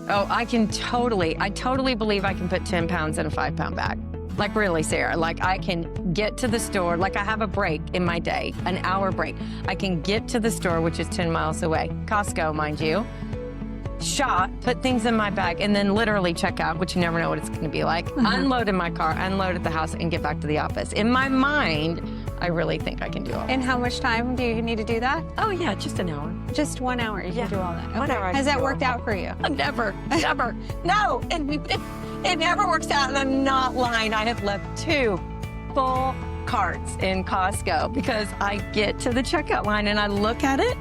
Oh, I totally believe I can put 10 pounds in a 5-pound bag. Like really, Sarah, like I can get to the store, like I have a break in my day, an hour break. I can get to the store, which is 10 miles away. Costco, mind you. Shop, put things in my bag, and then literally check out, which you never know what it's going to be like. Unload in my car, unload at the house, and get back to the office. In my mind, I really think I can do all that. And how much time do you need to do that? Oh yeah, just an hour. Just 1 hour, you can do all that. Okay. 1 hour. Has that worked out for you? Never. No, it never works out, and I'm not lying. I have left 2 full carts in Costco because I get to the checkout line and I look at it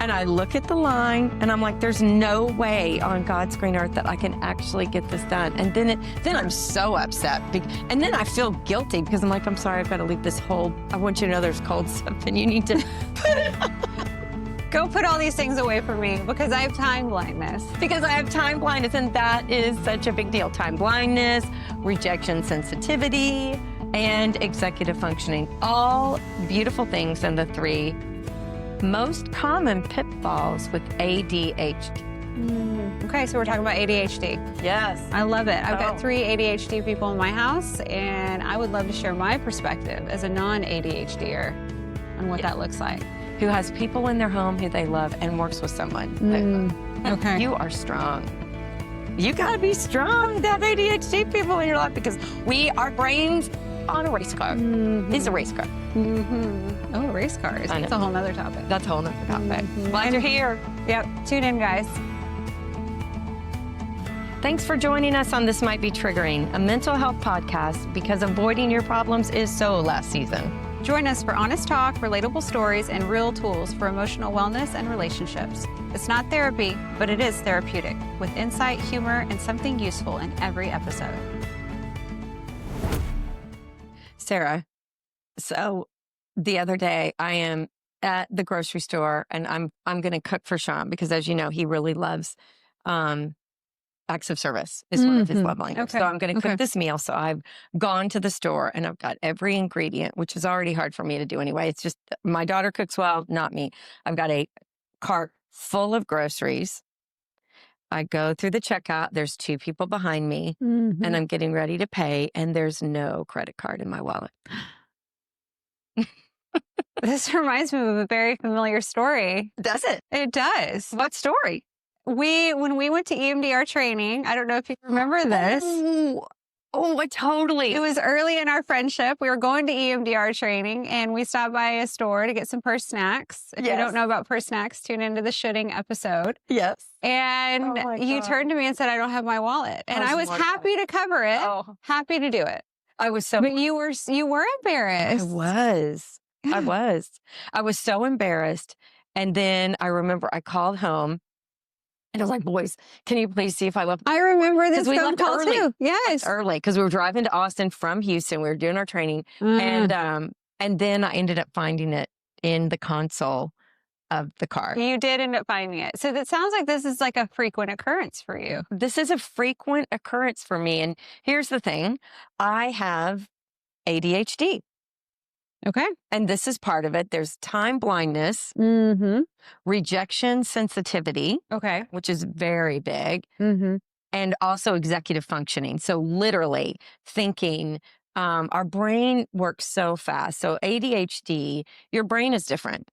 and I look at the line and I'm like, there's no way on God's green earth that I can actually get this done. And then I'm so upset. And then I feel guilty because I'm like, I'm sorry, I've got to leave this whole, I want you to know there's cold stuff and you need to put it up. Go put all these things away from me because I have time blindness. Because I have time blindness, and that is such a big deal. Time blindness, rejection sensitivity, and executive functioning. All beautiful things, and the 3 most common pitfalls with ADHD. Okay, so we're talking about ADHD. Yes. I love it. I've got 3 ADHD people in my house, and I would love to share my perspective as a non-ADHDer on what that looks like. Who has people in their home who they love and works with someone they love. Okay. You are strong. You gotta be strong to have ADHD people in your life because our brains on a race car. It's a race car. Oh, race cars. That's a whole nother topic. That's a whole nother topic. Glad you're here. Yep. Tune in, guys. Thanks for joining us on This Might Be Triggering, a mental health podcast because avoiding your problems is so last season. Join us for honest talk, relatable stories, and real tools for emotional wellness and relationships. It's not therapy, but it is therapeutic, with insight, humor, and something useful in every episode. Sarah, so the other day I am at the grocery store and I'm going to cook for Sean because, as you know, he really loves acts of service is one of his love languages. Okay. So I'm going to cook this meal. So I've gone to the store and I've got every ingredient, which is already hard for me to do anyway. It's just my daughter cooks well, not me. I've got a cart full of groceries. I go through the checkout. There's 2 people behind me and I'm getting ready to pay and there's no credit card in my wallet. This reminds me of a very familiar story. Does it? It does. What story? When we went to EMDR training, I don't know if you remember this. Oh, totally. It was early in our friendship. We were going to EMDR training and we stopped by a store to get some purse snacks. If you don't know about purse snacks, tune into the shooting episode. Yes. And you turned to me and said, I don't have my wallet. And I was happy to cover it. Happy to do it. I was so... But you were embarrassed. I was so embarrassed. And then I remember I called home. And I was like, boys, can you please see if I left? I remember this we phone left call early. too. Yes. Early, because we were driving to Austin from Houston. We were doing our training. And then I ended up finding it in the console of the car. You did end up finding it. So that sounds like this is like a frequent occurrence for you. This is a frequent occurrence for me. And here's the thing. I have ADHD. Okay. And this is part of it. There's time blindness, rejection sensitivity, which is very big, and also executive functioning. So literally thinking, our brain works so fast. So ADHD, your brain is different.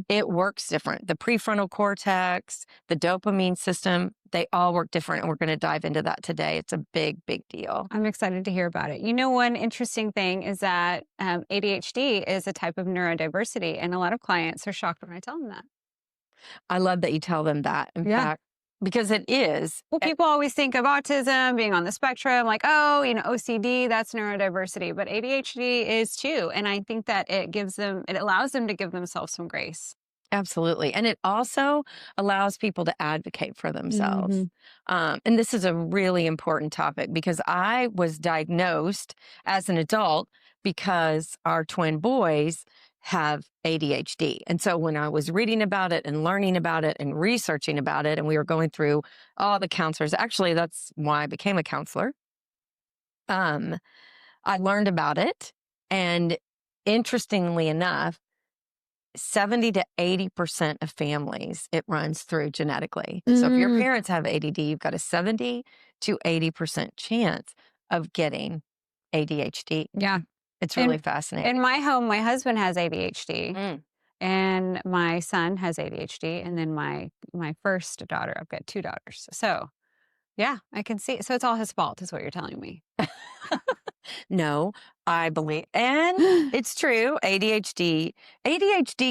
It works different. The prefrontal cortex, the dopamine system, they all work different. And we're going to dive into that today. It's a big, big deal. I'm excited to hear about it. You know, one interesting thing is that ADHD is a type of neurodiversity. And a lot of clients are shocked when I tell them that. I love that you tell them that. In fact, because it is. Well, people always think of autism being on the spectrum, like, oh, you know, OCD, that's neurodiversity, but ADHD is too. And I think that it allows them to give themselves some grace. Absolutely. And it also allows people to advocate for themselves. And this is a really important topic because I was diagnosed as an adult because our twin boys have ADHD. And so when I was reading about it and learning about it and researching about it, and we were going through all the counselors, actually, that's why I became a counselor. I learned about it. And interestingly enough, 70 to 80% of families, it runs through genetically. So if your parents have ADD, you've got a 70 to 80% chance of getting ADHD. Yeah. It's really fascinating. In my home, my husband has ADHD. Mm. And my son has ADHD. And then my first daughter, I've got 2 daughters. So yeah, I can see. So it's all his fault is what you're telling me. No, I believe, and it's true. ADHD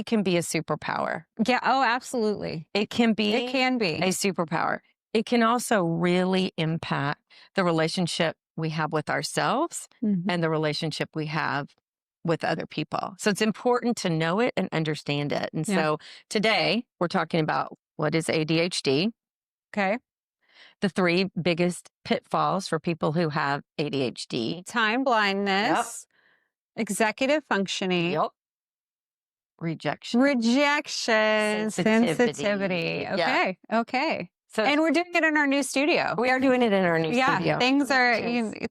can be a superpower. Yeah. Oh, absolutely. It can be It can be. a superpower. It can also really impact the relationship we have with ourselves and the relationship we have with other people. So it's important to know it and understand it. And so today we're talking about what is ADHD. Okay. The 3 biggest pitfalls for people who have ADHD. Time blindness, executive functioning, Rejection. sensitivity. Okay. Okay. So, and we're doing it in our new studio. we are doing it in our new studio. Things are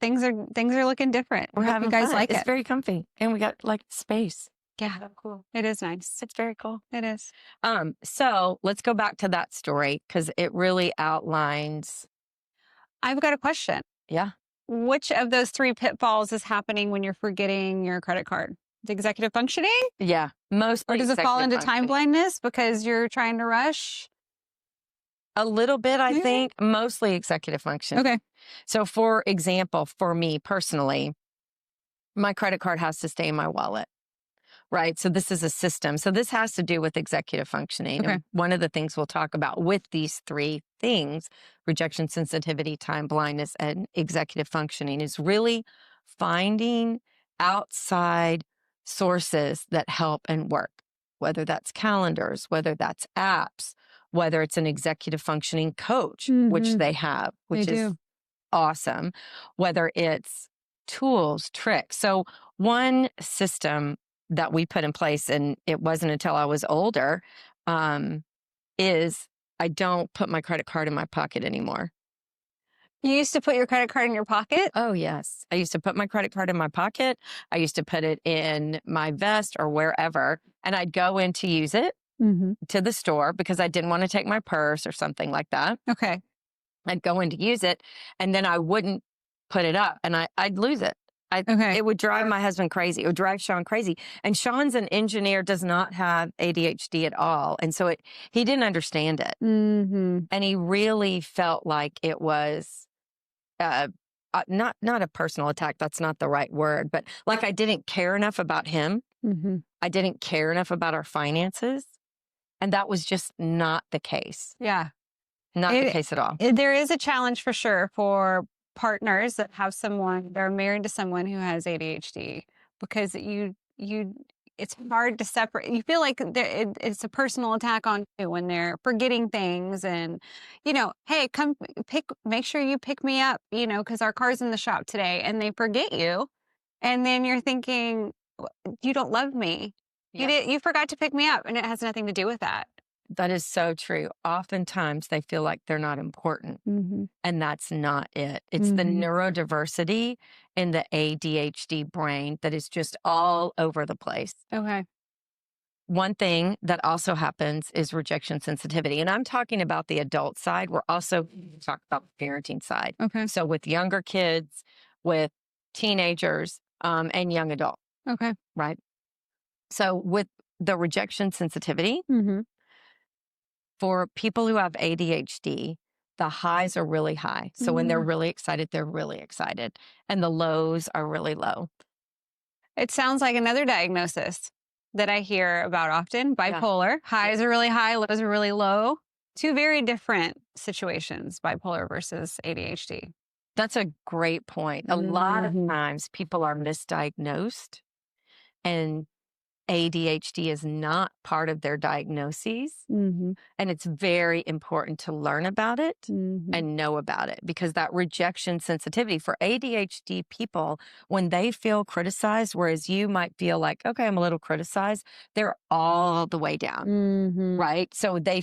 things are looking different. We're having you guys fun. like It's it. very comfy, and we got like space. Yeah, Cool. it is nice. It's very cool. It is. So let's go back to that story because it really outlines. I've got a question. Yeah. Which of those 3 pitfalls is happening when you're forgetting your credit card? The executive functioning? Yeah. Mostly. Or does it fall into executive time functioning. blindness because you're trying to rush? A little bit, I Mhm. think. Mostly executive function. Okay. So, for example, for me personally, my credit card has to stay in my wallet. Right. So this is a system. So this has to do with executive functioning. Okay. And one of the things we'll talk about with these 3 things, rejection, sensitivity, time blindness, and executive functioning, is really finding outside sources that help and work, whether that's calendars, whether that's apps, whether it's an executive functioning coach, which they have, which is awesome, whether it's tools, tricks. So one system that we put in place, and it wasn't until I was older, is I don't put my credit card in my pocket anymore. You used to put your credit card in your pocket? Oh, yes. I used to put my credit card in my pocket. I used to put it in my vest or wherever, and I'd go in to use it to the store because I didn't want to take my purse or something like that. Okay. I'd go in to use it, and then I wouldn't put it up, and I'd lose it. Okay. It would drive my husband crazy. It would drive Sean crazy. And Sean's an engineer, does not have ADHD at all. And so he didn't understand it. And he really felt like it was not a personal attack. That's not the right word. But like I didn't care enough about him. I didn't care enough about our finances. And that was just not the case. Yeah. Not the case at all. There is a challenge for sure for partners that have someone, they're married to someone who has ADHD, because it's hard to separate. You feel like it's a personal attack on you when they're forgetting things and, hey, come make sure you pick me up, because our car's in the shop today, and they forget you. And then you're thinking, you don't love me. Yeah. You forgot to pick me up, and it has nothing to do with that. That is so true. Oftentimes they feel like they're not important, and that's not it. It's the neurodiversity in the ADHD brain that is just all over the place. Okay. One thing that also happens is rejection sensitivity. And I'm talking about the adult side. We're also talking about the parenting side. Okay. So with younger kids, with teenagers, and young adults, Okay. right? So with the rejection sensitivity, for people who have ADHD, the highs are really high. So when they're really excited, they're really excited. And the lows are really low. It sounds like another diagnosis that I hear about often, bipolar. Highs are really high, lows are really low. 2 very different situations, bipolar versus ADHD. That's a great point. A lot of times people are misdiagnosed, and ADHD is not part of their diagnoses. And it's very important to learn about it and know about it, because that rejection sensitivity for ADHD people, when they feel criticized, whereas you might feel like, okay, I'm a little criticized, they're all the way down, right? So they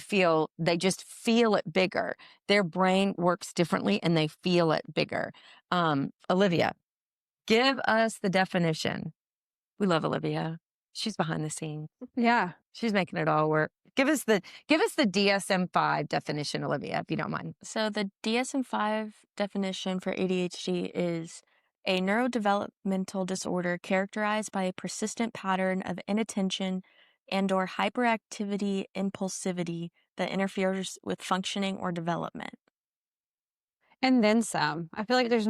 just feel it bigger. Their brain works differently and they feel it bigger. Olivia, give us the definition. We love Olivia. She's behind the scenes. Yeah. She's making it all work. Give us the DSM-5 definition, Olivia, if you don't mind. So the DSM-5 definition for ADHD is a neurodevelopmental disorder characterized by a persistent pattern of inattention and/or hyperactivity, impulsivity that interferes with functioning or development. And then some. I feel like there's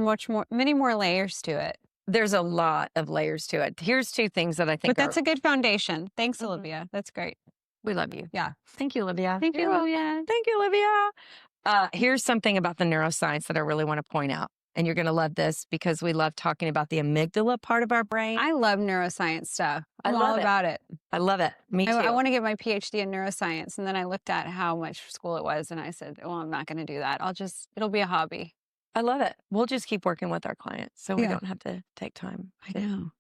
many more layers to it. There's a lot of layers to it. Here's two things that I think But that's a good foundation. Thanks, Olivia. That's great. we love you. Yeah. Thank you, Olivia. Thank you, Olivia. Thank you, Olivia. Here's something about the neuroscience that I really want to point out. And you're going to love this because we love talking about the amygdala part of our brain. I love neuroscience stuff. I'm love all it. about it. I love it. Me too. I want to get my PhD in neuroscience. And then I looked at how much school it was and I said, well, I'm not going to do that. It'll be a hobby. I love it. We'll just keep working with our clients so we Yeah. don't have to take time. I know.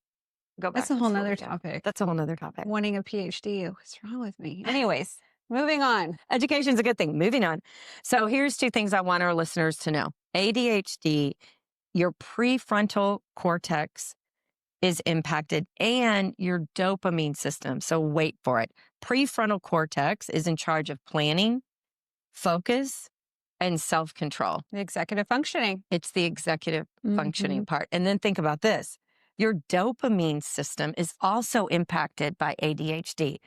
Go back. That's a to whole school nother again. topic. That's a whole nother topic. Wanting a PhD. What's wrong with me? Anyways, moving on. Education's a good thing. Moving on. So here's two things I want our listeners to know. ADHD, your prefrontal cortex is impacted and your dopamine system. So wait for it. Prefrontal cortex is in charge of planning, focus, and self-control. The executive functioning. It's the executive functioning Mhm. part. And then think about this. Your dopamine system is also impacted by ADHD.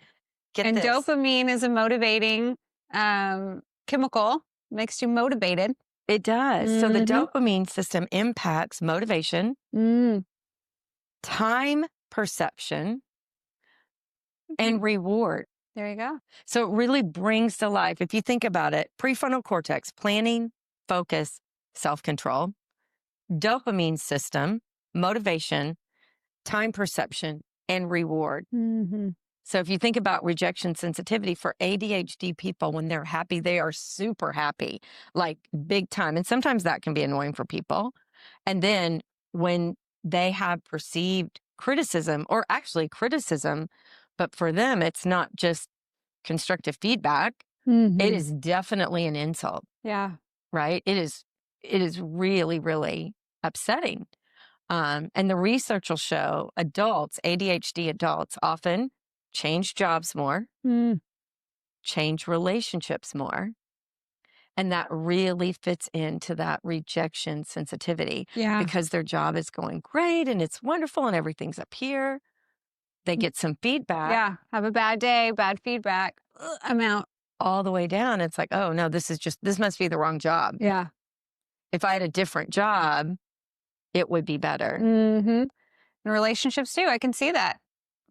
Get And this. dopamine is a motivating chemical, makes you motivated. It does. So the Mhm. dopamine system impacts motivation, time perception, and reward. There you go. So it really brings to life, if you think about it, prefrontal cortex, planning, focus, self-control, dopamine system, motivation, time perception, and reward. Mm-hmm. So if you think about rejection sensitivity for ADHD people, when they're happy, they are super happy, like big time. And sometimes that can be annoying for people. And then when they have perceived criticism, or actually criticism, but for them, it's not just constructive feedback. Mm-hmm. It is definitely an insult, Yeah. right? It is really, really upsetting. And the research will show ADHD adults often change jobs more, change relationships more. And that really fits into that rejection sensitivity Yeah. because their job is going great and it's wonderful and everything's up here. They get some feedback. Yeah. Have a bad day, bad feedback. I'm out. All the way down. It's like, oh no, this must be the wrong job. Yeah. If I had a different job, it would be better. Mm-hmm. In relationships too, I can see that.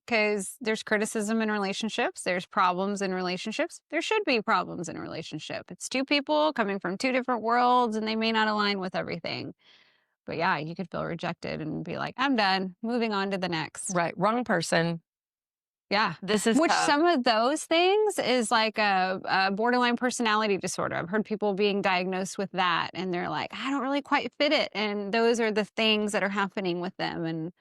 Because there's criticism in relationships. There's problems in relationships. There should be problems in a relationship. It's two people coming from two different worlds and they may not align with everything. But yeah, you could feel rejected and be like, I'm done. Moving on to the next. Right. Wrong person. Yeah. This is Which tough. some of those things is like a borderline personality disorder. I've heard people being diagnosed with that and they're like, I don't really quite fit it. And those are the things that are happening with them. And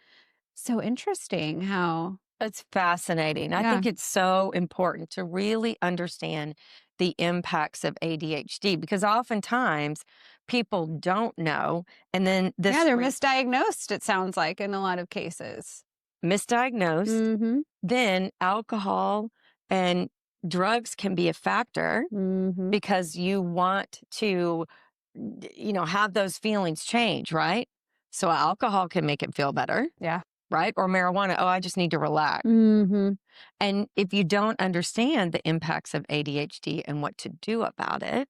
so interesting how... It's fascinating. I Yeah. think it's so important to really understand the impacts of ADHD because oftentimes people don't know. And then this they're misdiagnosed, it sounds like, in a lot of cases. misdiagnosed. Mm-hmm. Then alcohol and drugs can be a factor Mm-hmm. because you want to, have those feelings change, right? So alcohol can make it feel better. Yeah. Right? Or marijuana. Oh, I just need to relax. Mm-hmm. And if you don't understand the impacts of ADHD and what to do about it,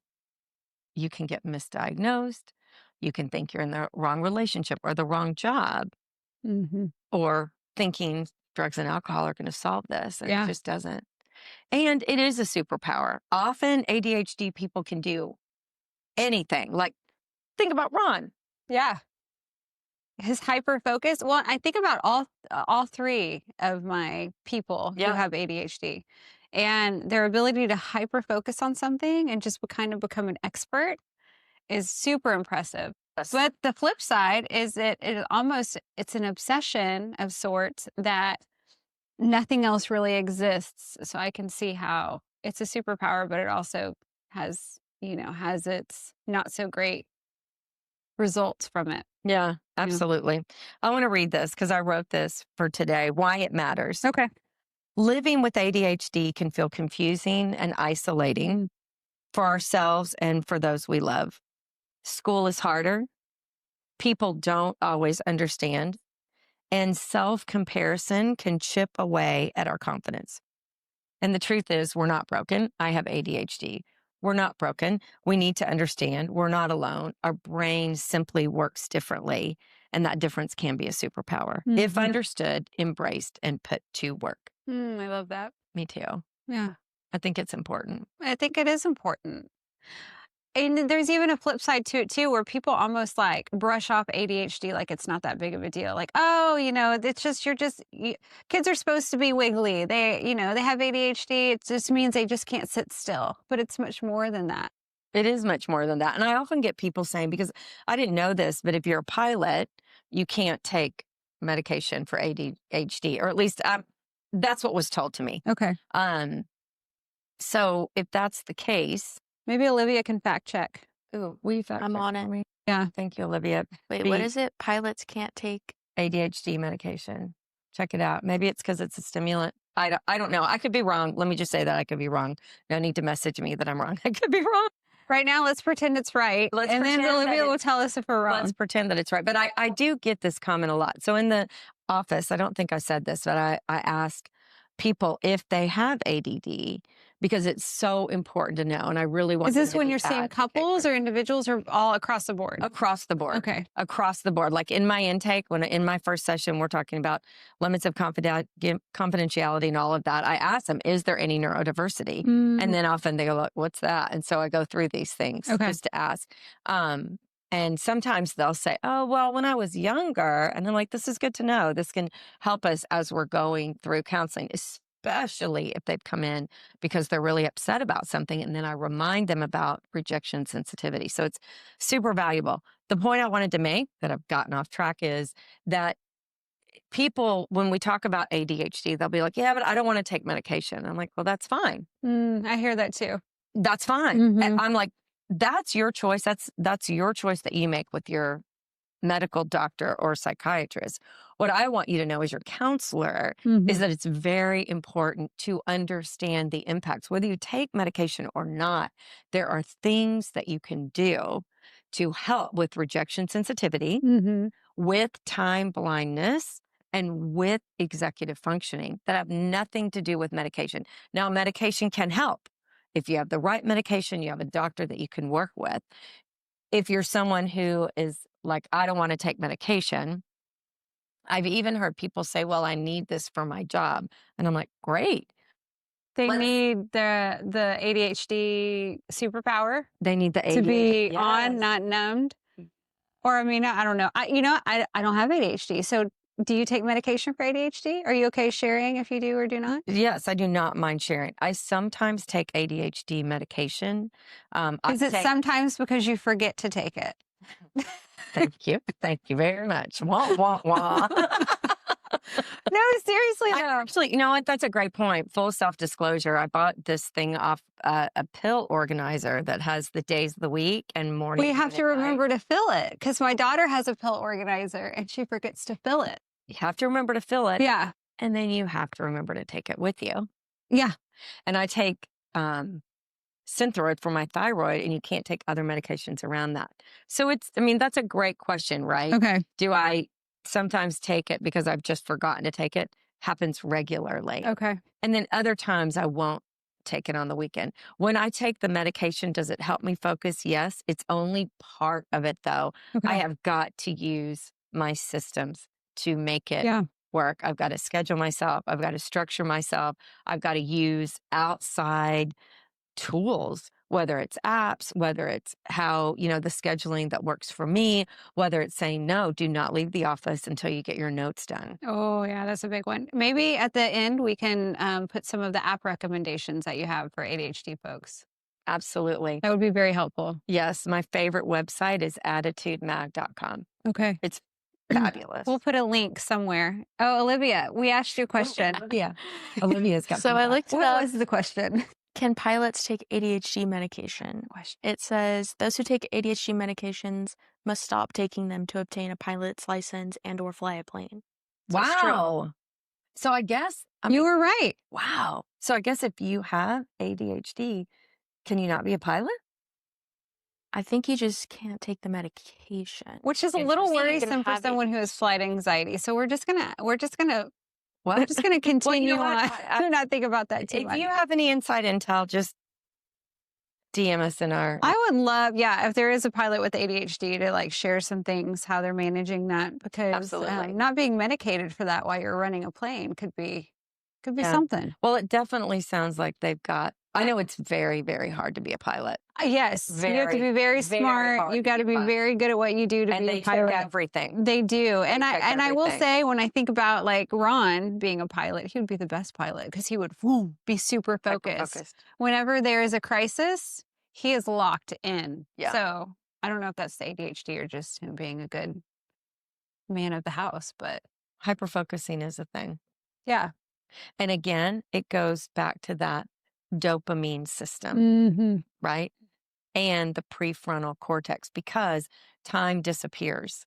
you can get misdiagnosed. You can think you're in the wrong relationship or the wrong job, Mm-hmm. or thinking drugs and alcohol are going to solve this. And Yeah. it just doesn't. And it is a superpower. Often ADHD people can do anything. Like, think about Ron. Yeah. His hyper focus. Well, I think about all three of my people Yeah. who have ADHD and their ability to hyper focus on something and just kind of become an expert is super impressive. But the flip side is it's an obsession of sorts that nothing else really exists. So I can see how it's a superpower, but it also has its not so great results from it. Yeah, absolutely. I want to read this because I wrote this for today, why it matters. Okay. living with ADHD can feel confusing and isolating for ourselves and for those we love. School is harder. People don't always understand. And self-comparison can chip away at our confidence. And the truth is, we're not broken. I have ADHD. We're not broken. We need to understand we're not alone. Our brain simply works differently. And that difference can be a superpower if understood, embraced, and put to work. I love that. Me too. Yeah. I think it's important. I think it is important. And there's even a flip side to it too, where people almost like brush off ADHD like it's not that big of a deal. Like, oh, it's just, kids are supposed to be wiggly. They have ADHD. It just means they just can't sit still, but it's much more than that. It is much more than that. And I often get people saying, because I didn't know this, but if you're a pilot, you can't take medication for ADHD, or at least that's what was told to me. Okay. So if that's the case, maybe Olivia can fact check. ooh, will you fact I'm check on for it. me? Yeah. Thank you, Olivia. Wait, what is it? Pilots can't take. ADHD medication. Check it out. Maybe it's because it's a stimulant. I don't know. I could be wrong. Let me just say that I could be wrong. No need to message me that I'm wrong. I could be wrong. Right now, let's pretend it's right. And then Olivia will tell us if we're wrong. Let's pretend that it's right. But I do get this comment a lot. So in the office, I don't think I said this, but I ask people if they have ADD, because it's so important to know. And I really want. Is this when you're seeing couples or individuals, or all across the board? Across the board. Okay. Across the board. Like in my intake, in my first session, we're talking about limits of confidentiality and all of that. I ask them, is there any neurodiversity? And then often they go, look, what's that? And so I go through these things just to ask. And sometimes they'll say, oh, well, when I was younger, and I'm like, this is good to know. This can help us as we're going through counseling, especially if they've come in because they're really upset about something. And then I remind them about rejection sensitivity. So it's super valuable. The point I wanted to make that I've gotten off track is that people, when we talk about ADHD, they'll be like, yeah, but I don't want to take medication. I'm like, well, that's fine. I hear that too. That's fine. And I'm like, that's your choice. That's your choice that you make with your medical doctor or psychiatrist. What I want you to know as your counselor is that it's very important to understand the impacts. Whether you take medication or not, there are things that you can do to help with rejection sensitivity, with time blindness, and with executive functioning that have nothing to do with medication. Now, medication can help. If you have the right medication, you have a doctor that you can work with. If you're someone who is like, I don't want to take medication, I've even heard people say, well, I need this for my job. And I'm like, great. They need the ADHD superpower. They need the ADHD to be on, not numbed. Or, I mean, I don't know. I don't have ADHD. So do you take medication for ADHD? Are you okay sharing if you do or do not? Yes, I do not mind sharing. I sometimes take ADHD medication. Is it sometimes because you forget to take it? Thank you. Thank you very much. Wah, wah, wah. No, seriously. Actually, you know what? That's a great point. Full self-disclosure. I bought this thing off a pill organizer that has the days of the week and morning. We have to remember to fill it, because my daughter has a pill organizer and she forgets to fill it. You have to remember to fill it. Yeah. And then you have to remember to take it with you. Yeah. And I take Synthroid for my thyroid, and you can't take other medications around that. So that's a great question, right? Okay. Do I sometimes take it because I've just forgotten to take it? Happens regularly. Okay. And then other times I won't take it on the weekend. When I take the medication, does it help me focus? Yes. It's only part of it, though. Okay. I have got to use my systems to make it work. I've got to schedule myself. I've got to structure myself. I've got to use outside tools, whether it's apps, whether it's how, the scheduling that works for me, whether it's saying, no, do not leave the office until you get your notes done. Oh, yeah, that's a big one. Maybe at the end, we can put some of the app recommendations that you have for ADHD folks. Absolutely. That would be very helpful. Yes. My favorite website is attitudemag.com. Okay. It's fabulous. We'll put a link somewhere. Oh, Olivia, we asked you a question. Olivia's got So I looked it up. What was the question? Can pilots take ADHD medication? It says those who take ADHD medications must stop taking them to obtain a pilot's license and or fly a plane. So wow. So I guess I You mean, were right. wow. So I guess if you have ADHD, can you not be a pilot? I think you just can't take the medication. Which is a little Interesting. worrisome for someone who has flight anxiety. So we're just gonna What? continue what? on. Do not think about that too If much. you have any inside intel, just DM us in our. I would love, if there is a pilot with ADHD to like share some things, how they're managing that, because Absolutely. not being medicated for that while you're running a plane could be Yeah. something. Well, it definitely sounds like they've got. I know it's very, very hard to be a pilot. Yes, you have to be very smart. hard You to got to be be a pilot. very good at what you do to And be they a pilot. check everything. They do. And check I will everything. say, when I think about like Ron being a pilot, he would be the best pilot because he would be super focused. Hyper-focused. Whenever there is a crisis, he is locked in. Yeah. So I don't know if that's the ADHD or just him being a good man of the house, but Hyper-focusing is a thing. yeah. And again, it goes back to that dopamine system, Mm-hmm. right? And the prefrontal cortex, because time disappears.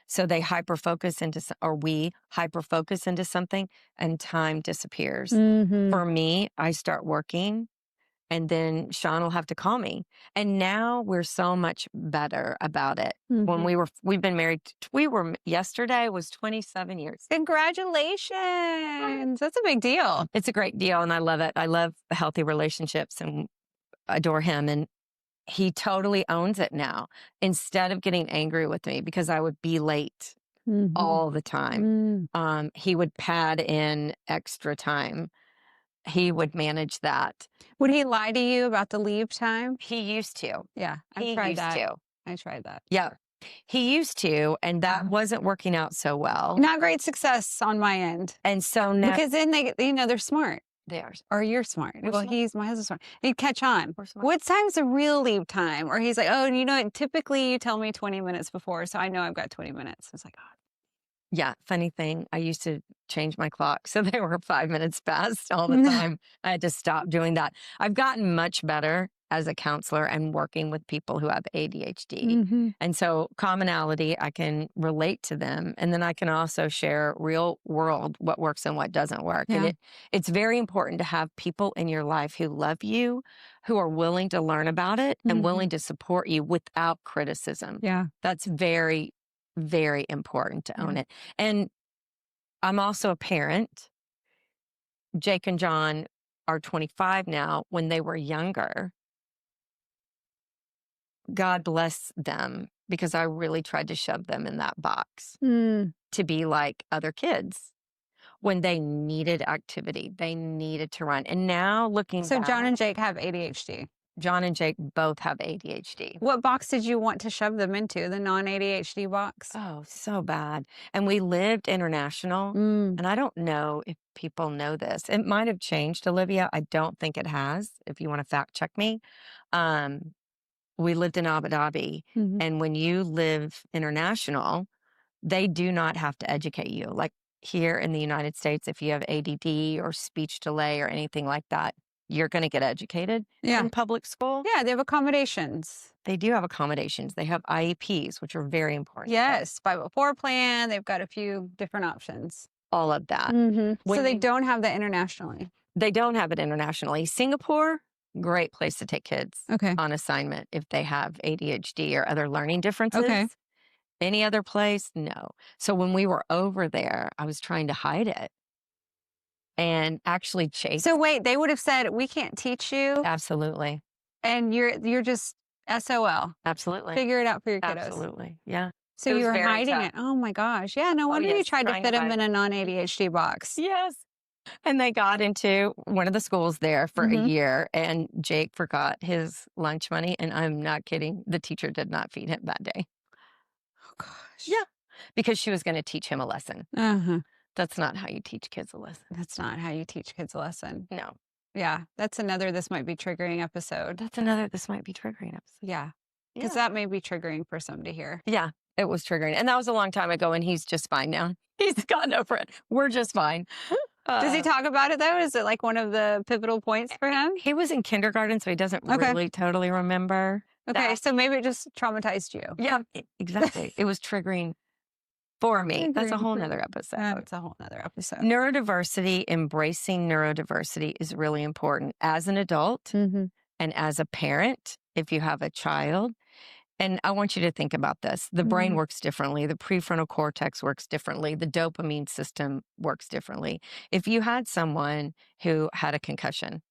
So they hyper-focus into, or we hyper-focus into something and time disappears. Mm-hmm. For me, I start working and then Sean will have to call me. And now we're so much better about it. Mm-hmm. When we've been married, yesterday was 27 years. Congratulations. That's a big deal. It's a great deal and I love it. I love healthy relationships and adore him. And he totally owns it now. Instead of getting angry with me because I would be late all the time, he would pad in extra time. He would manage that. Would he lie to you about the leave time? He used to. Yeah, He used to. I tried that. Yeah. He used to, and that wasn't working out so well. Not great success on my end. And so now Because then they're smart. they are. Or you're smart. We're Well, smart. my husband's smart. He'd catch on. We're smart. What time's the real leave time? Or he's like, oh, typically you tell me 20 minutes before, so I know I've got 20 minutes. I was like, oh. Yeah, funny thing. I used to change my clock so they were 5 minutes past all the time. I had to stop doing that. I've gotten much better as a counselor and working with people who have ADHD. Mm-hmm. And so commonality, I can relate to them. And then I can also share real world, what works and what doesn't work. Yeah. And it's very important to have people in your life who love you, who are willing to learn about it and willing to support you without criticism. Yeah. That's very, very important to own it. And I'm also a parent. Jake and John are 25 now. When they were younger, God bless them, because I really tried to shove them in that box to be like other kids. When they needed activity, they needed to run. And now looking So back, John and Jake have ADHD. John and Jake both have ADHD. What box did you want to shove them into? The non-ADHD box? Oh, so bad. And we lived international. And I don't know if people know this. It might have changed, Olivia. I don't think it has, if you want to fact check me. We lived in Abu Dhabi. And when you live international, they do not have to educate you. Like here in the United States, if you have ADD or speech delay or anything like that, you're going to get educated in public school. Yeah, they have accommodations. They do have accommodations. They have IEPs, which are very important. Yes, 504 plan. They've got a few different options. All of that. So they don't have that internationally. They don't have it internationally. Singapore, great place to take kids Okay. on assignment if they have ADHD or other learning differences. Okay. Any other place? No. So when we were over there, I was trying to hide it. And actually Chase. So wait, they would have said, we can't teach you. Absolutely. And you're just SOL. Absolutely. Figure it out for your kiddos. Absolutely. Yeah. So It you was were very hiding tough. it. Oh my gosh. Yeah, no wonder you yes, tried to trying fit to them hide in a non-ADHD box. Yes. And they got into one of the schools there for a year, and Jake forgot his lunch money. And I'm not kidding. The teacher did not feed him that day. Oh gosh. Yeah. Because she was going to teach him a lesson. Uh-huh. That's not how you teach kids a lesson. That's not how you teach kids a lesson. No. Yeah, that's another this might be triggering episode. That's another this might be triggering episode. Yeah, because Yeah. that may be triggering for some to hear. Yeah, it was triggering. And that was a long time ago, and he's just fine now. He's gotten over it. We're just fine. Does he talk about it though? Is it like one of the pivotal points for him? He was in kindergarten, so he doesn't really totally remember. Okay, that. so maybe it just traumatized you. Yeah, exactly. It was triggering for me. That's a agree. whole nother episode. That's a whole nother episode. Neurodiversity, embracing neurodiversity is really important as an adult Mhm. and as a parent, if you have a child. And I want you to think about this. The brain Mhm. works differently. The prefrontal cortex works differently. The dopamine system works differently. If you had someone who had a concussion,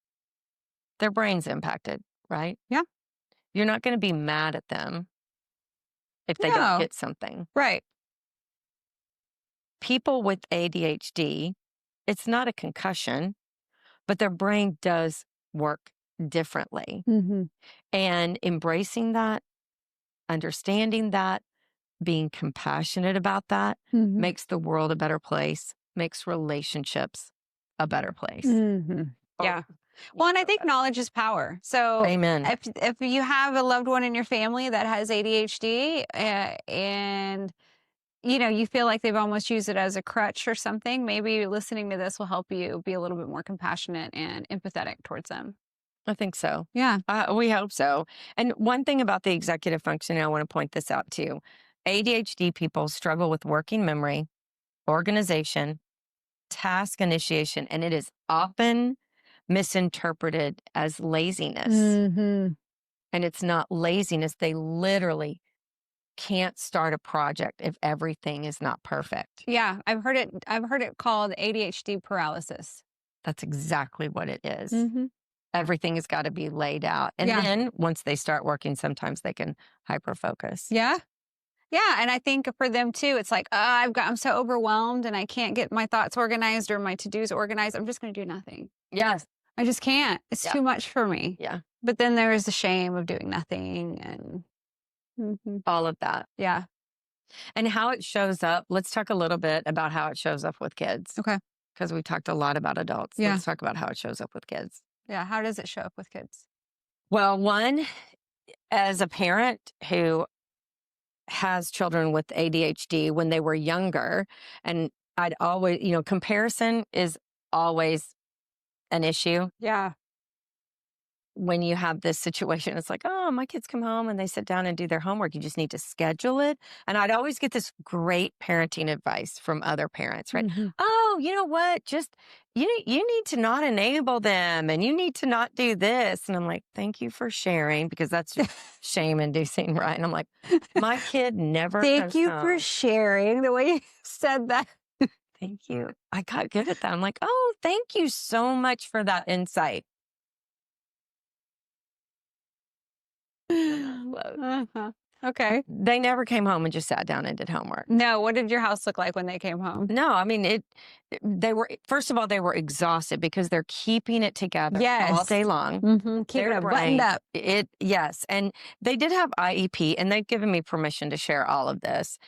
their brain's impacted, right? Yeah. You're not going to be mad at them if they don't No. get something. Right. People with ADHD, it's not a concussion, but their brain does work differently. Mhm. And embracing that, understanding that, being compassionate about that Mhm. makes the world a better place, makes relationships a better place. Mhm. Or- Yeah. Well, and I think knowledge is power. So Amen. if you have a loved one in your family that has ADHD and you feel like they've almost used it as a crutch or something, maybe listening to this will help you be a little bit more compassionate and empathetic towards them. I think so. Yeah. We hope so. And one thing about the executive functioning, I want to point this out too. ADHD people struggle with working memory, organization, task initiation, and it is often misinterpreted as laziness. Mhm. And it's not laziness. They literally can't start a project if everything is not perfect. Yeah, I've heard it called ADHD paralysis. That's exactly what it is. Mhm. Everything has got to be laid out. And Yeah. then once they start working, sometimes they can hyper focus. Yeah. Yeah, and I think for them too, it's like, I'm so overwhelmed and I can't get my thoughts organized or my to-dos organized. I'm just going to do nothing. Yes. I just can't. It's Yeah. too much for me. Yeah. But then there is the shame of doing nothing and All of that. yeah. And how it shows up. Let's talk a little bit about how it shows up with kids. Okay. Because we talked a lot about adults. Yeah. Let's talk about how it shows up with kids. Yeah. How does it show up with kids? Well, one, as a parent who has children with ADHD when they were younger, and I'd always, comparison is always an issue. Yeah. When you have this situation, it's like, oh, my kids come home and they sit down and do their homework. You just need to schedule it. And I'd always get this great parenting advice from other parents, right? Mhm. Oh, you know what? Just, you need to not enable them and you need to not do this. And I'm like, thank you for sharing, because that's just shame inducing, right? And I'm like, my kid never Thank comes you for home. sharing the way you said that. Thank you. I got good at that. I'm like, oh, thank you so much for that insight. Uh-huh. Okay. They never came home and just sat down and did homework. No, what did your house look like when they came home? No, I mean, they were, first of all, they were exhausted because they're keeping it together all Yes. day long. Mm-hmm. Keeping Their it buttoned brain, up. Yes. And they did have IEP, and they've given me permission to share all of this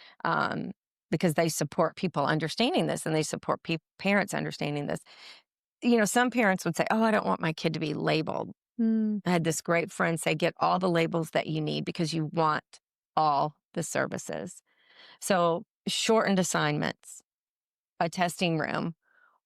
because they support people understanding this and they support parents understanding this. Some parents would say, oh, I don't want my kid to be labeled. Mm. I had this great friend say, get all the labels that you need because you want all the services. So shortened assignments, a testing room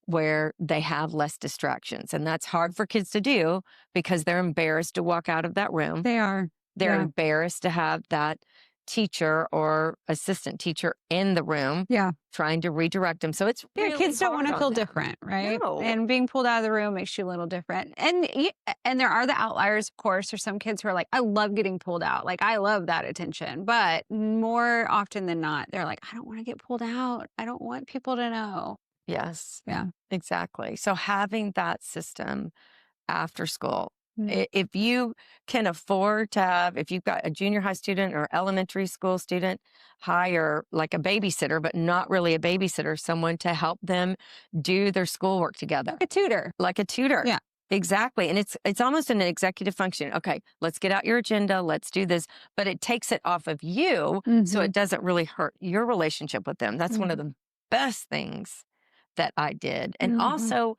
where they have less distractions. And that's hard for kids to do because they're embarrassed to walk out of that room. They are. They're Yeah. embarrassed to have that teacher or assistant teacher in the room Yeah. trying to redirect them. So it's really Kids don't hard want to on feel them. different, right? No. And being pulled out of the room makes you a little different. And there are the outliers, of course. There's some kids who are like, I love getting pulled out. Like, I love that attention. But more often than not, they're like, I don't want to get pulled out. I don't want people to know. Yes. Yeah. Exactly. So having that system after school, Mm. if you can afford to have, if you've got a junior high student or elementary school student, hire like a babysitter, but not really a babysitter, someone to help them do their schoolwork together. Like a tutor. Like a tutor. Yeah. Exactly. And it's almost an executive function. Okay, let's get out your agenda. Let's do this. But it takes it off of you so it doesn't really hurt your relationship with them. That's one of the best things that I did. And also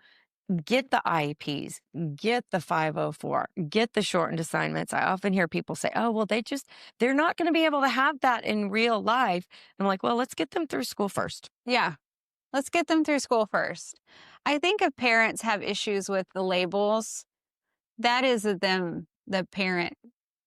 get the IEPs, get the 504, get the shortened assignments. I often hear people say, oh, well, they're not going to be able to have that in real life. I'm like, well, let's get them through school first. Yeah. Let's get them through school first. I think if parents have issues with the labels, that is the parent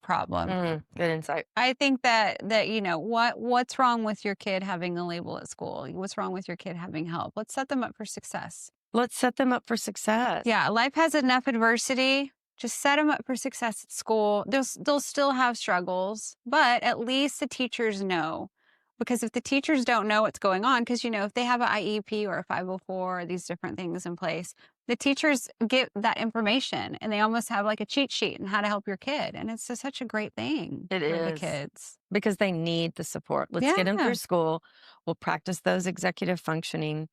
problem. Good insight. I think that you know what's wrong with your kid having a label at school? What's wrong with your kid having help? Let's set them up for success. Let's set them up for success. Yeah, life has enough adversity. Just set them up for success at school. They'll still have struggles, but at least the teachers know. Because if the teachers don't know what's going on, because, you know, if they have an IEP or a 504 or these different things in place, the teachers get that information and they almost have like a cheat sheet on how to help your kid. And it's such a great thing It for the is. kids. Because they need the support. Let's get them Yeah. through school. We'll practice those executive functioning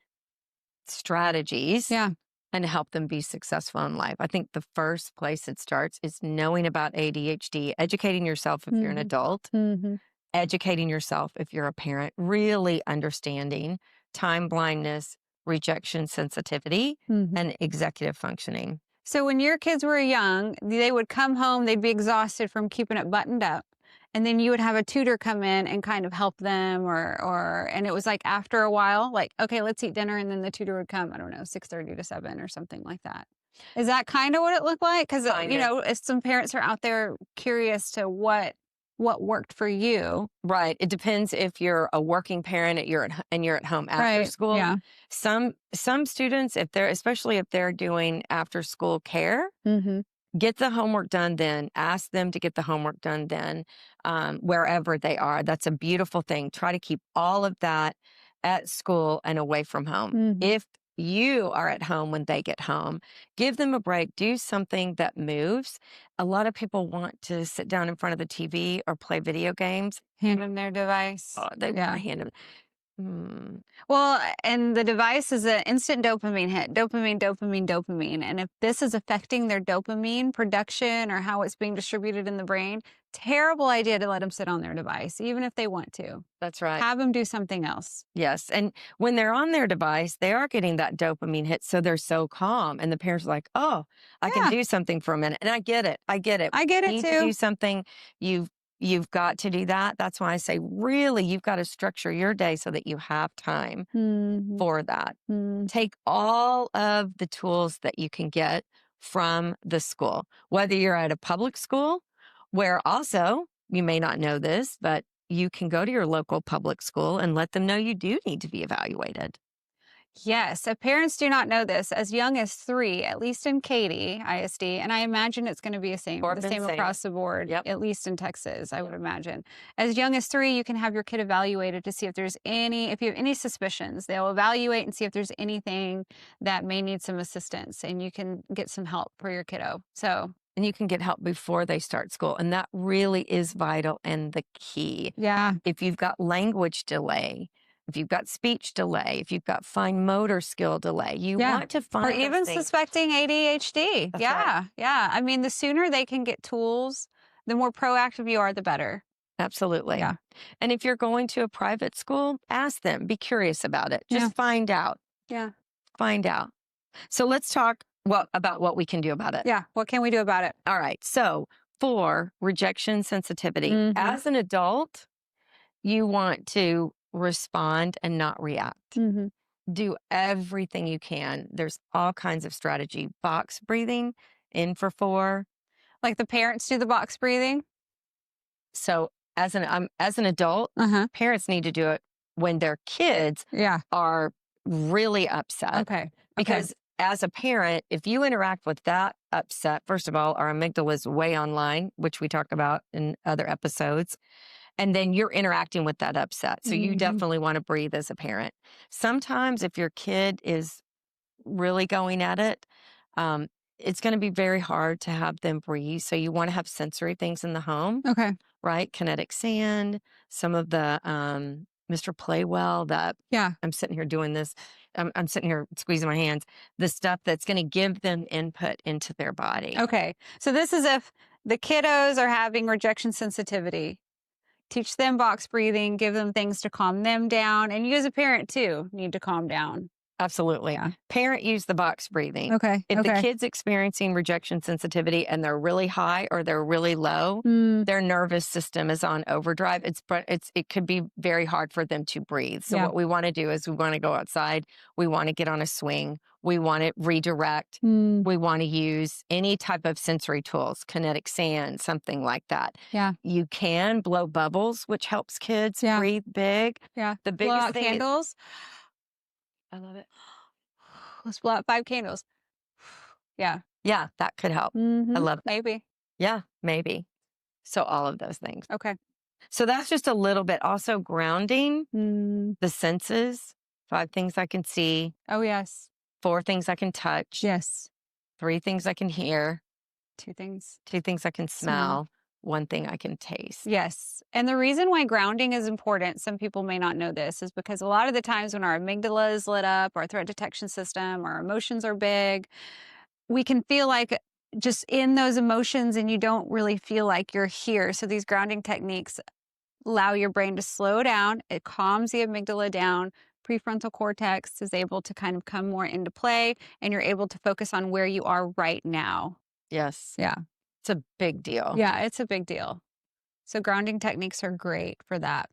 strategies Yeah. and help them be successful in life. I think the first place it starts is knowing about ADHD, educating yourself if you're an adult, educating yourself if you're a parent, really understanding time blindness, rejection sensitivity, and executive functioning. So when your kids were young, they would come home, they'd be exhausted from keeping it buttoned up. And then you would have a tutor come in and kind of help them and it was like after a while, like, okay, let's eat dinner. And then the tutor would come, I don't know, 6:30 to 7 or something like that. Is that kind of what it looked like? Because, you know, if some parents are out there curious to what worked for you. Right. It depends if you're a working parent you're at home after school. Yeah. Some students, especially if they're doing after school care, get the homework done then. Ask them to get the homework done then, wherever they are. That's a beautiful thing. Try to keep all of that at school and away from home. If you are at home when they get home, give them a break. Do something that moves. A lot of people want to sit down in front of the TV or play video games. Hand them their device. Oh, they want to hand them. Well, and the device is an instant dopamine hit. Dopamine. And if this is affecting their dopamine production or how it's being distributed in the brain, terrible idea to let them sit on their device, even if they want to. That's right. Have them do something else. Yes. And when they're on their device, they are getting that dopamine hit. So they're so calm. And the parents are like, oh, I can do something for a minute. And I get it. I get it need too. To do something. You've got to do that. That's why I say, really, you've got to structure your day so that you have time for that. Take all of the tools that you can get from the school, whether you're at a public school, where also, you may not know this, but you can go to your local public school and let them know you do need to be evaluated. Yes, if parents do not know this, as young as 3, at least in Katy ISD, and I imagine it's going to be the same across the board, at least in Texas, I would imagine. As young as 3, you can have your kid evaluated to see if you have any suspicions. They'll evaluate and see if there's anything that may need some assistance, and you can get some help for your kiddo. And you can get help before they start school. And that really is vital and the key. Yeah. If you've got language delay, if you've got speech delay, if you've got fine motor skill delay, you want to find or even suspecting ADHD. That's right. Yeah. I mean, the sooner they can get tools, the more proactive you are, the better. Absolutely. Yeah. And if you're going to a private school, ask them. Be curious about it. Just find out. Yeah. Find out. So let's talk about what we can do about it. Yeah. What can we do about it? All right. So for rejection sensitivity, as an adult, you want to respond and not react. Do everything you can. There's all kinds of strategy. Box breathing, in for 4. Like the parents do the box breathing? So as an adult, parents need to do it when their kids are really upset. Okay. Because as a parent, if you interact with that upset, first of all, our amygdala is way online, which we talk about in other episodes. And then you're interacting with that upset. So you definitely want to breathe as a parent. Sometimes if your kid is really going at it, it's going to be very hard to have them breathe. So you want to have sensory things in the home. Okay. Right? Kinetic sand, some of the Mr. Playwell that I'm sitting here doing this. I'm sitting here squeezing my hands. The stuff that's going to give them input into their body. Okay. So this is if the kiddos are having rejection sensitivity. Teach them box breathing, give them things to calm them down. And you as a parent too need to calm down. Absolutely. Yeah. Parent use the box breathing. Okay. If the okay. kid's experiencing rejection sensitivity and they're really high or they're really low, Mm, their nervous system is on overdrive. It could be very hard for them to breathe. So Yeah. what we want to do is we want to go outside. We want to get on a swing. We want to redirect. mm, We want to use any type of sensory tools, kinetic sand, something like that. yeah. You can blow bubbles, which helps kids Yeah. breathe big. Yeah. The Blow biggest out thing is, candles. I love it. Let's blow out 5 candles. Yeah. Yeah, that could help. I Mhm. love that. Maybe. Yeah, maybe. So all of those things. Okay. So that's just a little bit. Also grounding Mm. the senses. 5 things I can see, Oh, yes. 4 things I can touch, Yes. 3 things I can hear, 2 things. 2 things I can smell, 1 thing I can taste. Yes. And the reason why grounding is important, some people may not know this, is because a lot of the times when our amygdala is lit up, our threat detection system, our emotions are big, we can feel like just in those emotions and you don't really feel like you're here. So these grounding techniques allow your brain to slow down. It calms the amygdala down. Prefrontal cortex is able to kind of come more into play, and you're able to focus on where you are right now. Yes. Yeah. It's a big deal. Yeah, it's a big deal. So grounding techniques are great for that.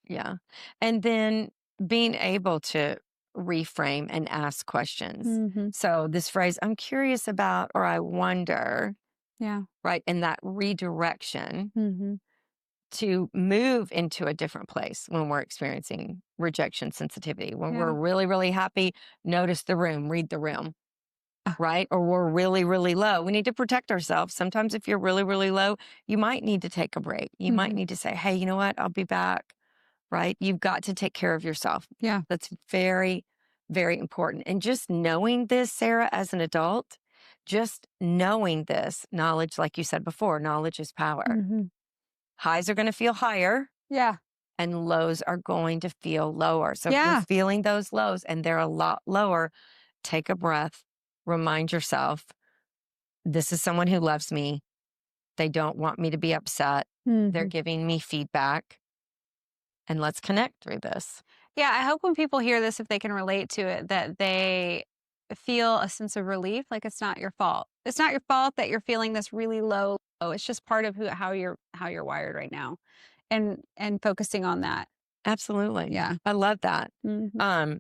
Yeah. And then being able to reframe and ask questions. Mm-hmm. So this phrase, I'm curious about, or I wonder, Yeah. right? And that redirection Mm-hmm. to move into a different place when we're experiencing rejection sensitivity. When we're really, really happy, notice the room, read the room, right? Or we're really, really low. We need to protect ourselves. Sometimes if you're really, really low, you might need to take a break. You might need to say, hey, you know what? I'll be back, right? You've got to take care of yourself. Yeah. That's very, very important. And just knowing this, Sarah, as an adult, just knowing this knowledge, like you said before, knowledge is power. Mm-hmm. Highs are going to feel higher Yeah. and lows are going to feel lower. So if Yeah. you're feeling those lows and they're a lot lower, take a breath, remind yourself, this is someone who loves me. They don't want me to be upset. Mm-hmm. They're giving me feedback. And let's connect through this. Yeah, I hope when people hear this, if they can relate to it, that they feel a sense of relief, like it's not your fault. It's not your fault that you're feeling this really low. It's just part of how you're wired right now, and focusing on that. Absolutely. Yeah. I love that. Mm-hmm.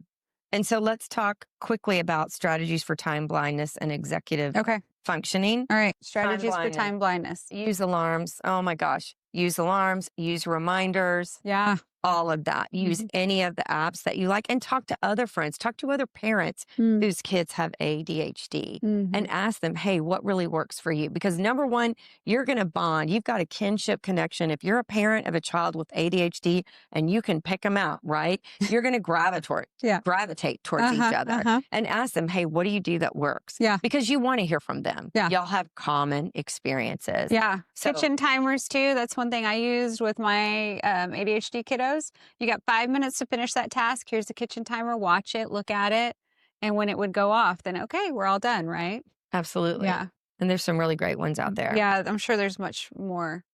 And so let's talk quickly about strategies for time blindness and executive Okay. functioning. All right. Strategies for blindness. time blindness. Use alarms. Oh my gosh. Use alarms, use reminders. Yeah. All of that. Use any of the apps that you like and talk to other friends, talk to other parents Mm-hmm. whose kids have ADHD Mm-hmm. and ask them, hey, what really works for you? Because number one, you're going to bond. You've got a kinship connection. If you're a parent of a child with ADHD and you can pick them out, right? You're going to gravitate towards each other and ask them, hey, what do you do that works? Yeah. Because you want to hear from them. Yeah. Y'all have common experiences. Yeah. So- Kitchen timers too. That's one thing I used with my ADHD kiddos. You got 5 minutes to finish that task. Here's the kitchen timer. Watch it, look at it. And when it would go off, then okay, we're all done, right? Absolutely. Yeah. And there's some really great ones out there. Yeah, I'm sure there's much more.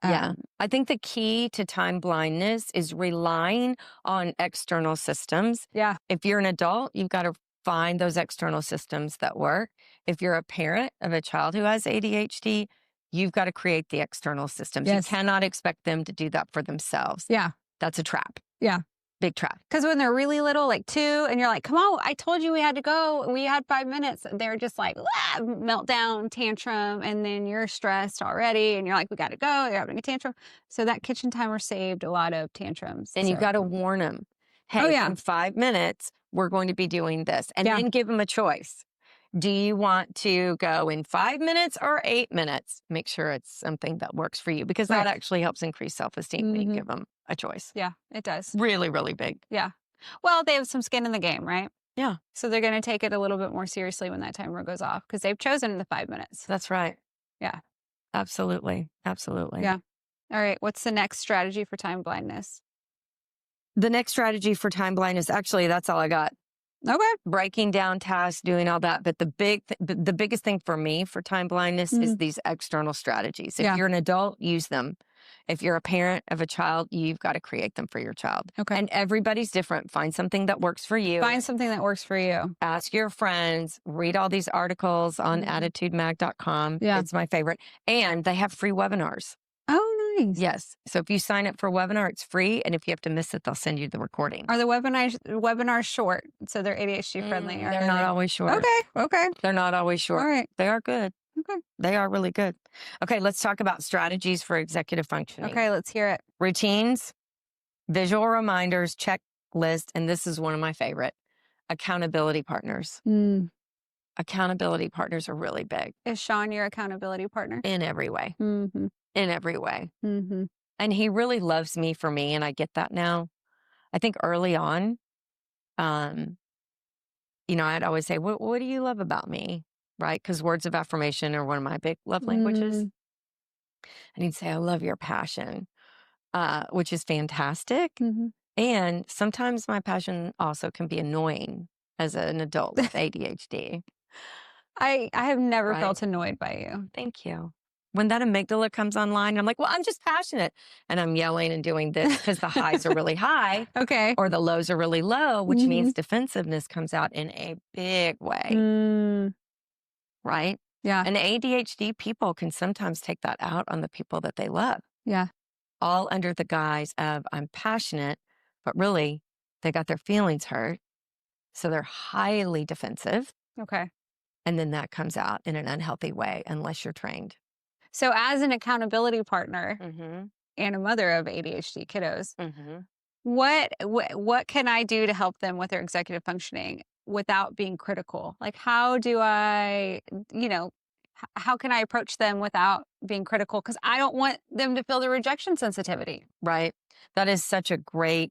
Yeah. I think the key to time blindness is relying on external systems. Yeah. If you're an adult, you've got to find those external systems that work. If you're a parent of a child who has ADHD, you've got to create the external systems. Yes. You cannot expect them to do that for themselves. Yeah. That's a trap. Yeah. Big trap. Because when they're really little, like 2, and you're like, come on, I told you we had to go. We had 5 minutes. They're just like, meltdown, tantrum. And then you're stressed already. And you're like, we got to go. They're having a tantrum. So that kitchen timer saved a lot of tantrums. And you've got to warn them. Hey, in 5 minutes, we're going to be doing this. And then give them a choice. Do you want to go in 5 minutes or 8 minutes? Make sure it's something that works for you, because that actually helps increase self-esteem when you give them a choice. Yeah, it does. Really, really big. Yeah. Well, they have some skin in the game, right? Yeah. So they're going to take it a little bit more seriously when that timer goes off because they've chosen the 5 minutes. That's right. Yeah. Absolutely. Absolutely. Yeah. All right. What's the next strategy for time blindness? The next strategy for time blindness, actually, that's all I got. Okay. Breaking down tasks, doing all that. But the biggest thing for me for time blindness is these external strategies. If you're an adult, use them. If you're a parent of a child, you've got to create them for your child. Okay. And everybody's different. Find something that works for you. Find something that works for you. Ask your friends. Read all these articles on Mhm. attitudemag.com. Yeah. It's my favorite. And they have free webinars. Oh, nice. Yes. So if you sign up for a webinar, it's free. And if you have to miss it, they'll send you the recording. Are the webinars short? So they're ADHD friendly? Or They're are not they- always short. Okay. They're not always short. All right. They are good. Okay. They are really good. Okay, let's talk about strategies for executive functioning. Okay, let's hear it. Routines, visual reminders, checklist, and this is one of my favorite, accountability partners. Accountability partners are really big Is Sean your accountability partner? in every way, Mm-hmm. in every way. Mm-hmm. And he really loves me for me, and I get that now. I think early on, I'd always say, what do you love about me? Right? Because words of affirmation are one of my big love languages. And he'd say, I love your passion, which is fantastic. Mm-hmm. And sometimes my passion also can be annoying as an adult with ADHD. I have never Right. felt annoyed by you. Thank you. When that amygdala comes online, I'm like, well, I'm just passionate. And I'm yelling and doing this because the highs are really high Okay. or the lows are really low, which means defensiveness comes out in a big way. Right? Yeah. And ADHD people can sometimes take that out on the people that they love, Yeah. all under the guise of I'm passionate, but really they got their feelings hurt. So they're highly defensive. Okay. And then that comes out in an unhealthy way unless you're trained. So as an accountability partner Mm-hmm. and a mother of ADHD kiddos, Mm-hmm. what can I do to help them with their executive functioning without being critical? Like, how do I, how can I approach them without being critical? Because I don't want them to feel the rejection sensitivity. Right. That is such a great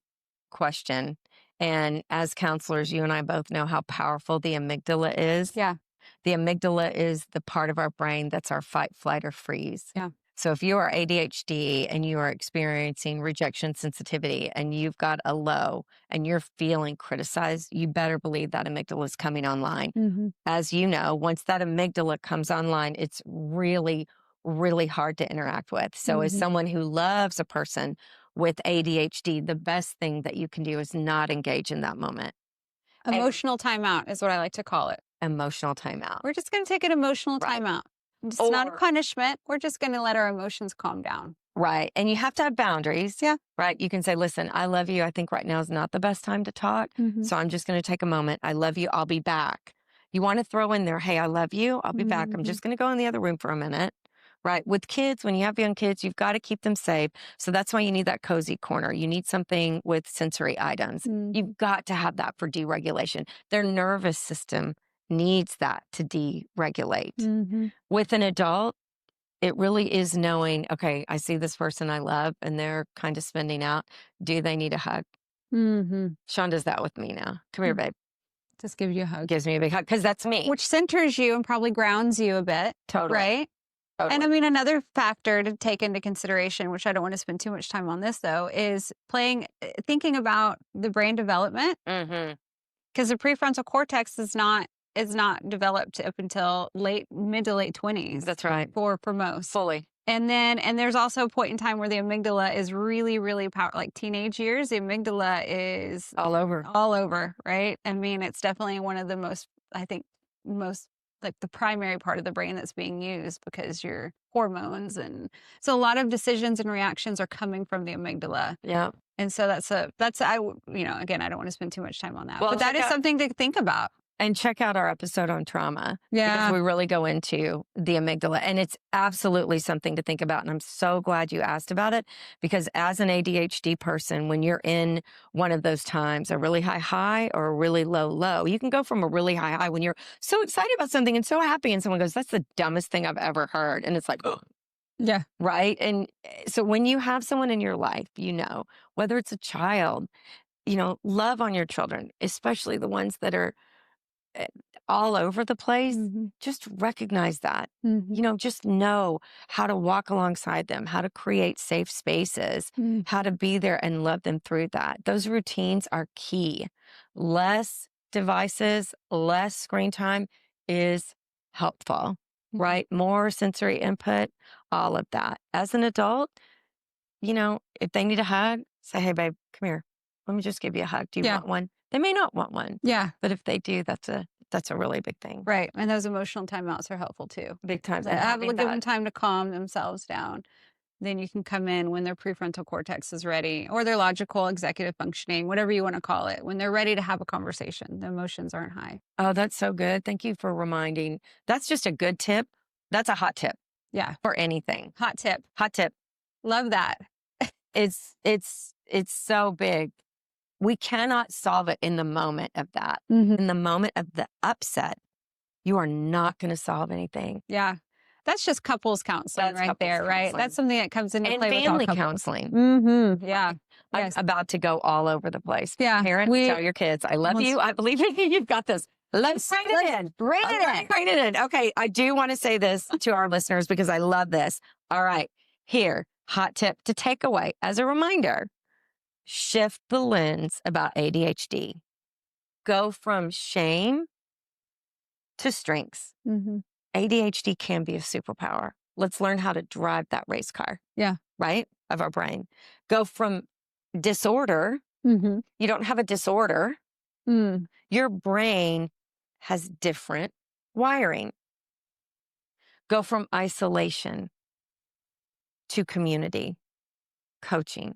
question. And as counselors, you and I both know how powerful the amygdala is. Yeah. The amygdala is the part of our brain that's our fight, flight, or freeze. Yeah. So if you are ADHD and you are experiencing rejection sensitivity and you've got a low and you're feeling criticized, you better believe that amygdala is coming online. Mm-hmm. As you know, once that amygdala comes online, it's really, really hard to interact with. So as someone who loves a person with ADHD, the best thing that you can do is not engage in that moment. Emotional timeout is what I like to call it. Emotional timeout. We're just going to take an emotional Right. timeout. It's not a Or- punishment. We're just going to let our emotions calm down. Right. And you have to have boundaries. Yeah. Right. You can say, listen, I love you. I think right now is not the best time to talk. So I'm just going to take a moment. I love you. I'll be back. You want to throw in there, hey, I love you. I'll be back. I'm just going to go in the other room for a minute. Right. With kids, when you have young kids, you've got to keep them safe. So that's why you need that cozy corner. You need something with sensory items. You've got to have that for deregulation. Their nervous system needs that to deregulate. With an adult, it really is knowing, okay, I see this person I love and they're kind of spinning out. Do they need a hug? Sean does that with me now. Come here, babe. Just give you a hug. Gives me a big hug because that's me. Which centers you and probably grounds you a bit. Totally. Right? Totally. And I mean, another factor to take into consideration, which I don't want to spend too much time on this though, is thinking about the brain development. Because the prefrontal cortex is not developed up until mid to late 20s. That's right. For most. Fully. And there's also a point in time where the amygdala is really, really powerful. Like teenage years, the amygdala is All over. right? I mean, it's definitely one of the most like the primary part of the brain that's being used because your hormones. And so a lot of decisions and reactions are coming from the amygdala. Yeah. And so again, I don't want to spend too much time on that, Well, but that is something to think about. And check out our episode on trauma. Yeah. Because we really go into the amygdala. And it's absolutely something to think about. And I'm so glad you asked about it. Because as an ADHD person, when you're in one of those times, a really high high or a really low low, you can go from a really high high when you're so excited about something and so happy. And someone goes, that's the dumbest thing I've ever heard. And it's like, oh. Yeah. Right. And so when you have someone in your life, whether it's a child, love on your children, especially the ones that are all over the place, just recognize that, just know how to walk alongside them, how to create safe spaces, how to be there and love them through that. Those routines are key. Less devices, less screen time is helpful, right? More sensory input, all of that. As an adult, if they need a hug, say, hey, babe, come here. Let me just give you a hug. Do you Yeah. want one? They may not want one, Yeah. but if they do, that's a really big thing. Right. And those emotional timeouts are helpful too. Big time. Give them time to calm themselves down. Then you can come in when their prefrontal cortex is ready, or their logical executive functioning, whatever you want to call it, when they're ready to have a conversation. The emotions aren't high. Oh, that's so good. Thank you for reminding. That's just a good tip. That's a hot tip. Yeah. For anything. Hot tip. Hot tip. Love that. It's so big. We cannot solve it in the moment of that. Mm-hmm. In the moment of the upset, you are not going to solve anything. Yeah. That's just couples counseling there, right? That's something that comes into play with family all counseling. Mm-hmm. Yeah. I'm Yes. about to go all over the place. Yeah. Parents, tell your kids, I love you. I believe in you. You've got this. Let's bring it in. Bring it in. Okay. I do want to say this to our listeners because I love this. All right. Here, hot tip to take away as a reminder. Shift the lens about ADHD. Go from shame to strengths. Mm-hmm. ADHD can be a superpower. Let's learn how to drive that race car. Yeah. Right? Of our brain. Go from disorder. Mm-hmm. You don't have a disorder. Mm. Your brain has different wiring. Go from isolation to community, coaching,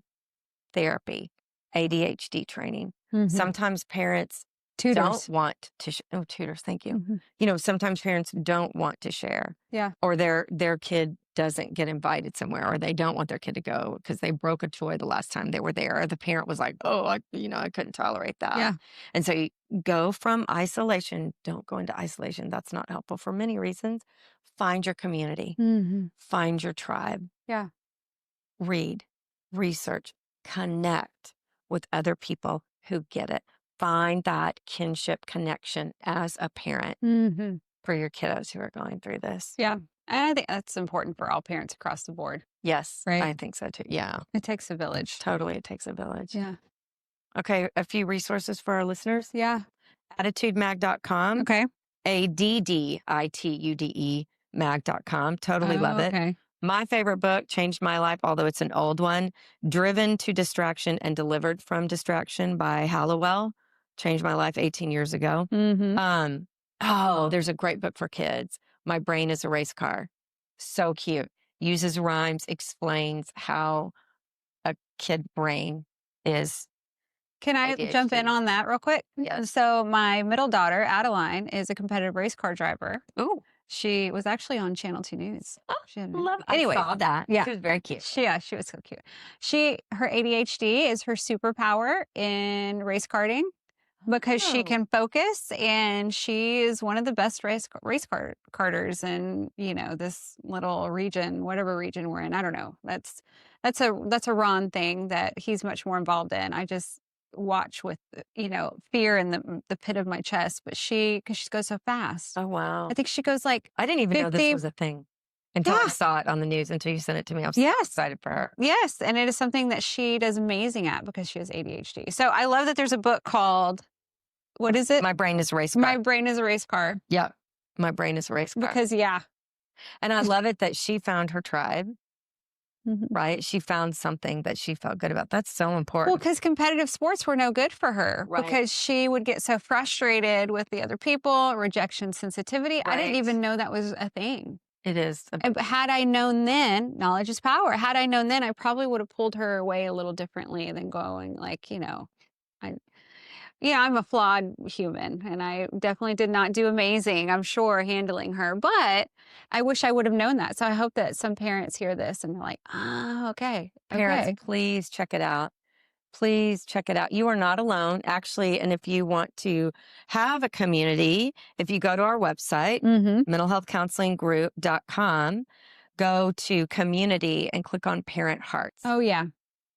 therapy, ADHD training. Mm-hmm. Sometimes parents don't want to tutors, thank you. Mm-hmm. Sometimes parents don't want to share. Yeah. Or their kid doesn't get invited somewhere, or they don't want their kid to go because they broke a toy the last time they were there, or the parent was like, oh, I couldn't tolerate that. Yeah. And so you go from isolation, don't go into isolation. That's not helpful for many reasons. Find your community. Mm-hmm. Find your tribe. Yeah. Read, research, connect with other people who get it. Find that kinship connection as a parent Mm-hmm. for your kiddos who are going through this. Yeah. And I think that's important for all parents across the board. Yes, right? I think so too. Yeah. It takes a village. Totally. It takes a village. Yeah. Okay. A few resources for our listeners. Yeah. Attitudemag.com. Okay. ADDITUDE mag.com. Totally love it. Okay. My favorite book, changed my life, although it's an old one, Driven to Distraction and Delivered from Distraction by Hallowell. Changed my life 18 years ago. Mm-hmm. There's a great book for kids. My Brain is a Race Car. So cute. Uses rhymes, explains how a kid brain is. Can I ADHD. jump in on that real quick? Yes. So my middle daughter, Adeline, is a competitive race car driver. Ooh. She was actually on Channel 2 News. Anyway, I saw that. Yeah. She was very cute. She was so cute. Her ADHD is her superpower in race karting because she can focus, and she is one of the best race karters in, this little region, whatever region we're in. I don't know. That's a Ron thing that he's much more involved in. I just watch with, fear in the pit of my chest, but because she goes so fast. Oh, wow. I think she goes like, I didn't even know 50 this was a thing until I saw it on the news, until you sent it to me. I was so excited for her. Yes. And it is something that she does amazing at because she has ADHD. So I love that there's a book called, what is it? My Brain is a Race Car. My Brain is a Race Car. Yeah. My Brain is a Race Car. Because, And I love it that she found her tribe, mm-hmm. right? She found something that she felt good about. That's so important. Well, because competitive sports were no good for her because she would get so frustrated with the other people, rejection sensitivity. I didn't even know that was a thing. It is. Had I known then, knowledge is power. Had I known then, I probably would have pulled her away a little differently than going like, I'm a flawed human, and I definitely did not do amazing, I'm sure, handling her. But I wish I would have known that. So I hope that some parents hear this and they're like, okay. Parents, please check it out. Please check it out. You are not alone, actually. And if you want to have a community, if you go to our website, mentalhealthcounselinggroup.com, go to community and click on Parent Hearts. Oh, yeah.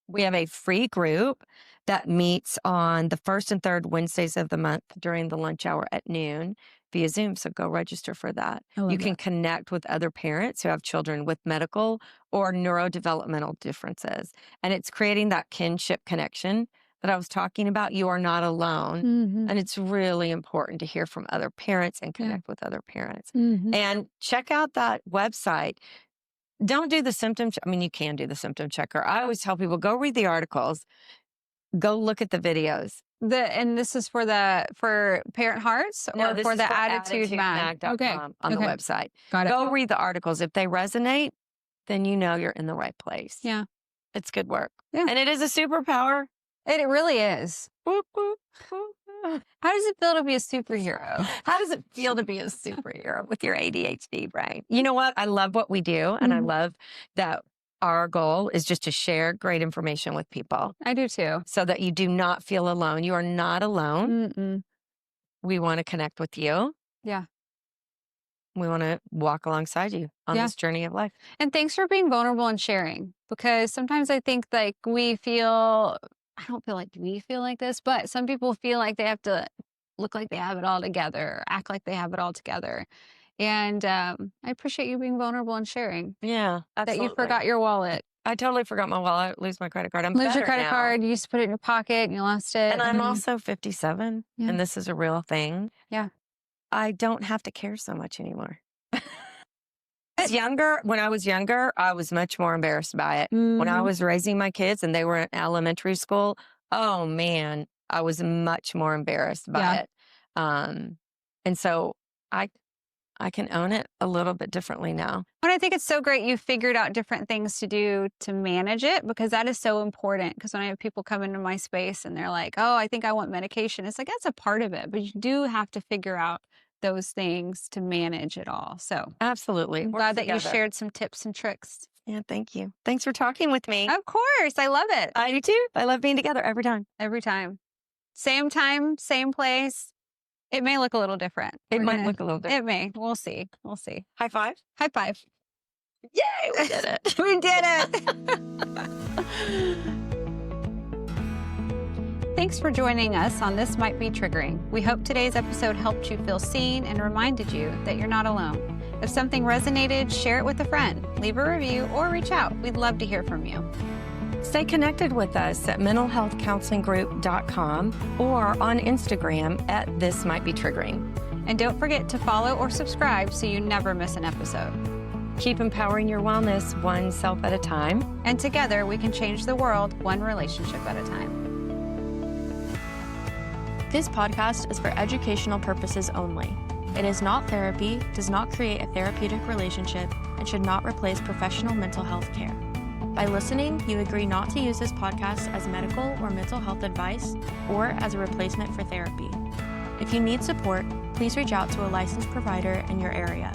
We have a free group that meets on the first and third Wednesdays of the month during the lunch hour at noon via Zoom. So go register for that. You can connect with other parents who have children with medical or neurodevelopmental differences. And it's creating that kinship connection that I was talking about. You are not alone. Mm-hmm. And it's really important to hear from other parents and connect with other parents. Mm-hmm. And check out that website. don't do the symptom. I mean, you can do the symptom checker. I always tell people, go read the articles, go look at the videos. And this is for Parent Hearts or this for is the Attitude Mag? Okay. On the website. Got it. Go read the articles. If they resonate, then you know you're in the right place. Yeah. It's good work. Yeah. And it is a superpower. It really is. Boop, boop, boop. How does it feel to be a superhero? How does it feel to be a superhero with your ADHD brain? You know what? I love what we do. And I love that our goal is just to share great information with people. I do too. So that you do not feel alone. You are not alone. Mm-mm. We want to connect with you. Yeah. We want to walk alongside you on this journey of life. And thanks for being vulnerable and sharing, because sometimes I think like I don't feel like we feel like this, but some people feel like they have to look like they have it all together, or act like they have it all together. And I appreciate you being vulnerable and sharing. Yeah, absolutely. That you forgot your wallet. I totally forgot my wallet, lose my credit card. Lose your credit card, you used to put it in your pocket and you lost it. And I'm also 57, Yeah. and this is a real thing. Yeah. I don't have to care so much anymore. When I was younger, I was much more embarrassed by it. When I was raising my kids and they were in elementary school, oh man, I was much more embarrassed by it. And so I can own it a little bit differently now. But I think it's so great you figured out different things to do to manage it, because that is so important. Because when I have people come into my space and they're like, oh, I think I want medication, it's like, that's a part of it. But you do have to figure out those things to manage it all. So absolutely. I'm glad that you shared some tips and tricks. Yeah, thank you. Thanks for talking with me. Of course. I love it. I do too. I love being together every time. Every time. Same time, same place. It may look a little different. It might look a little different. It may. We'll see. We'll see. High five. High five. Yay, we did it. We did it. Thanks for joining us on This Might Be Triggering. We hope today's episode helped you feel seen and reminded you that you're not alone. If something resonated, share it with a friend, leave a review, or reach out. We'd love to hear from you. Stay connected with us at mentalhealthcounselinggroup.com or on Instagram at This Might Be Triggering. And don't forget to follow or subscribe so you never miss an episode. Keep empowering your wellness one self at a time. And together we can change the world one relationship at a time. This podcast is for educational purposes only. It is not therapy, does not create a therapeutic relationship, and should not replace professional mental health care. By listening, you agree not to use this podcast as medical or mental health advice or as a replacement for therapy. If you need support, please reach out to a licensed provider in your area.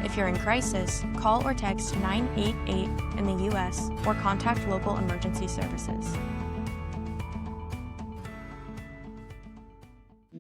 If you're in crisis, call or text 988 in the U.S. or contact local emergency services.